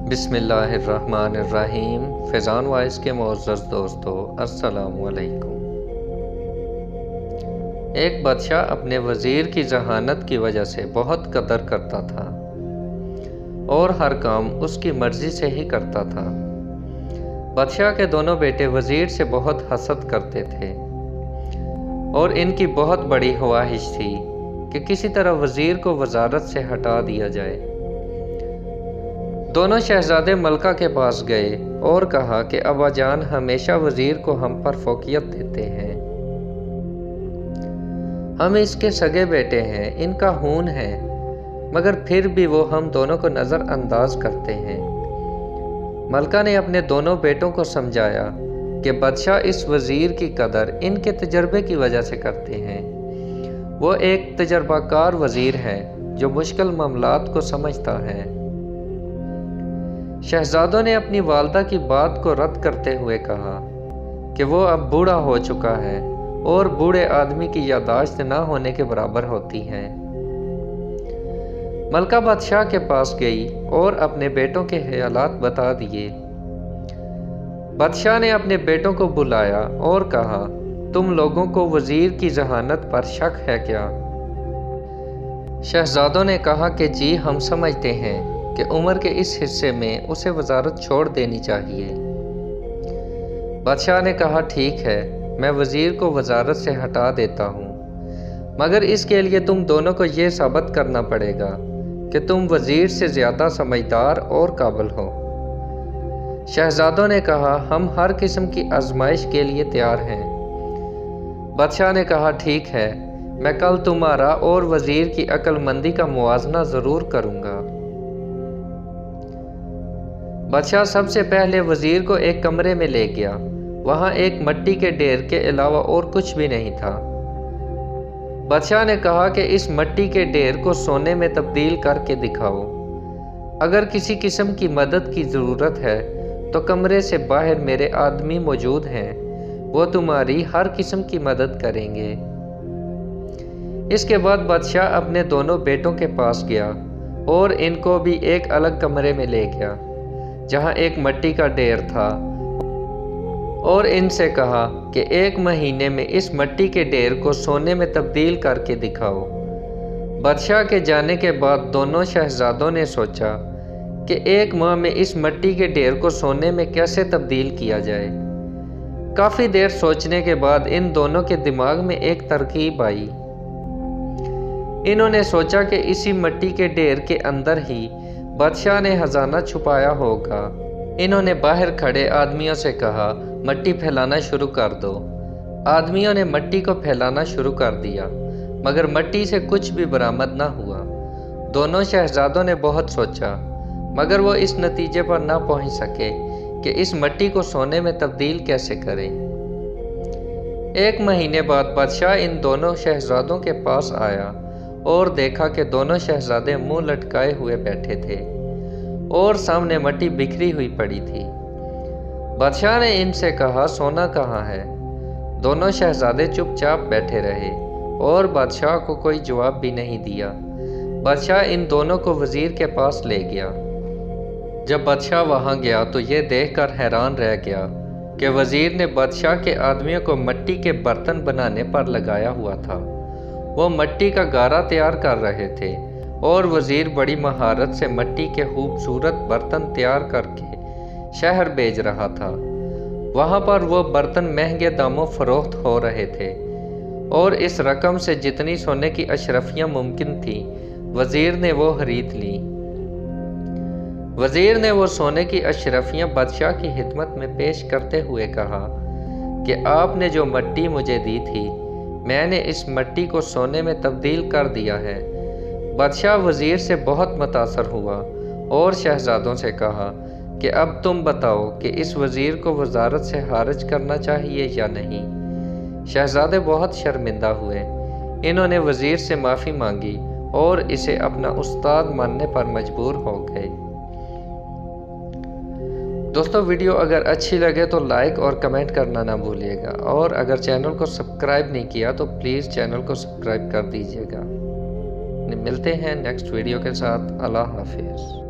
بسم اللہ الرحمن الرحیم۔ فیضان وائس کے معزز دوستو، السلام علیکم۔ ایک بادشاہ اپنے وزیر کی ذہانت کی وجہ سے بہت قدر کرتا تھا اور ہر کام اس کی مرضی سے ہی کرتا تھا۔ بادشاہ کے دونوں بیٹے وزیر سے بہت حسد کرتے تھے اور ان کی بہت بڑی خواہش تھی کہ کسی طرح وزیر کو وزارت سے ہٹا دیا جائے۔ دونوں شہزادے ملکہ کے پاس گئے اور کہا کہ ابا جان ہمیشہ وزیر کو ہم پر فوقیت دیتے ہیں، ہم اس کے سگے بیٹے ہیں، ان کا خون ہے، مگر پھر بھی وہ ہم دونوں کو نظر انداز کرتے ہیں۔ ملکہ نے اپنے دونوں بیٹوں کو سمجھایا کہ بادشاہ اس وزیر کی قدر ان کے تجربے کی وجہ سے کرتے ہیں۔ وہ ایک تجربہ کار وزیر ہے جو مشکل معاملات کو سمجھتا ہے۔ شہزادوں نے اپنی والدہ کی بات کو رد کرتے ہوئے کہا کہ وہ اب بوڑھا ہو چکا ہے اور بوڑھے آدمی کی یادداشت نہ ہونے کے برابر ہوتی ہے۔ ملکہ بادشاہ کے پاس گئی اور اپنے بیٹوں کے خیالات بتا دیے۔ بادشاہ نے اپنے بیٹوں کو بلایا اور کہا، تم لوگوں کو وزیر کی ذہانت پر شک ہے کیا؟ شہزادوں نے کہا کہ جی ہم سمجھتے ہیں کہ عمر کے اس حصے میں اسے وزارت چھوڑ دینی چاہیے۔ بادشاہ نے کہا ٹھیک ہے، میں وزیر کو وزارت سے ہٹا دیتا ہوں، مگر اس کے لیے تم دونوں کو یہ ثابت کرنا پڑے گا کہ تم وزیر سے زیادہ سمجھدار اور قابل ہو۔ شہزادوں نے کہا ہم ہر قسم کی آزمائش کے لیے تیار ہیں۔ بادشاہ نے کہا ٹھیک ہے، میں کل تمہارا اور وزیر کی عقل مندی کا موازنہ ضرور کروں گا۔ بادشاہ سب سے پہلے وزیر کو ایک کمرے میں لے گیا۔ وہاں ایک مٹی کے ڈھیر کے علاوہ اور کچھ بھی نہیں تھا۔ بادشاہ نے کہا کہ اس مٹی کے ڈھیر کو سونے میں تبدیل کر کے دکھاؤ۔ اگر کسی قسم کی مدد کی ضرورت ہے تو کمرے سے باہر میرے آدمی موجود ہیں، وہ تمہاری ہر قسم کی مدد کریں گے۔ اس کے بعد بادشاہ اپنے دونوں بیٹوں کے پاس گیا اور ان کو بھی ایک الگ کمرے میں لے گیا جہاں ایک مٹی کا ڈھیر تھا، اور ان سے کہا کہ 1 مہینے میں اس مٹی کے ڈھیر کو سونے میں تبدیل کر کے دکھاؤ۔ بادشاہ کے جانے کے بعد دونوں شہزادوں نے سوچا کہ 1 ماہ میں اس مٹی کے ڈھیر کو سونے میں کیسے تبدیل کیا جائے۔ کافی دیر سوچنے کے بعد ان دونوں کے دماغ میں ایک ترکیب آئی۔ انہوں نے سوچا کہ اسی مٹی کے ڈھیر کے اندر ہی بادشاہ نے خزانہ چھپایا ہوگا۔ انہوں نے باہر کھڑے آدمیوں سے کہا مٹی پھیلانا شروع کر دو۔ آدمیوں نے مٹی کو پھیلانا شروع کر دیا، مگر مٹی سے کچھ بھی برآمد نہ ہوا۔ دونوں شہزادوں نے بہت سوچا، مگر وہ اس نتیجے پر نہ پہنچ سکے کہ اس مٹی کو سونے میں تبدیل کیسے کریں۔ 1 مہینے بعد بادشاہ ان دونوں شہزادوں کے پاس آیا اور دیکھا کہ دونوں شہزادے منہ لٹکائے ہوئے بیٹھے تھے اور سامنے مٹی بکھری ہوئی پڑی تھی۔ بادشاہ نے ان سے کہا سونا کہاں ہے؟ دونوں شہزادے چپ چاپ بیٹھے رہے اور بادشاہ کو کوئی جواب بھی نہیں دیا۔ بادشاہ ان دونوں کو وزیر کے پاس لے گیا۔ جب بادشاہ وہاں گیا تو یہ دیکھ کر حیران رہ گیا کہ وزیر نے بادشاہ کے آدمیوں کو مٹی کے برتن بنانے پر لگایا ہوا تھا۔ وہ مٹی کا گارا تیار کر رہے تھے اور وزیر بڑی مہارت سے مٹی کے خوبصورت برتن تیار کر کے شہر بھیج رہا تھا۔ وہاں پر وہ برتن مہنگے داموں فروخت ہو رہے تھے اور اس رقم سے جتنی سونے کی اشرفیاں ممکن تھیں وزیر نے وہ خرید لیں۔ وزیر نے وہ سونے کی اشرفیاں بادشاہ کی خدمت میں پیش کرتے ہوئے کہا کہ آپ نے جو مٹی مجھے دی تھی، میں نے اس مٹی کو سونے میں تبدیل کر دیا ہے۔ بادشاہ وزیر سے بہت متاثر ہوا اور شہزادوں سے کہا کہ اب تم بتاؤ کہ اس وزیر کو وزارت سے خارج کرنا چاہیے یا نہیں۔ شہزادے بہت شرمندہ ہوئے۔ انہوں نے وزیر سے معافی مانگی اور اسے اپنا استاد ماننے پر مجبور ہو گئے۔ دوستو ویڈیو اگر اچھی لگے تو لائک اور کمنٹ کرنا نہ بھولیے گا، اور اگر چینل کو سبسکرائب نہیں کیا تو پلیز چینل کو سبسکرائب کر دیجیے گا۔ ملتے ہیں نیکسٹ ویڈیو کے ساتھ۔ اللہ حافظ۔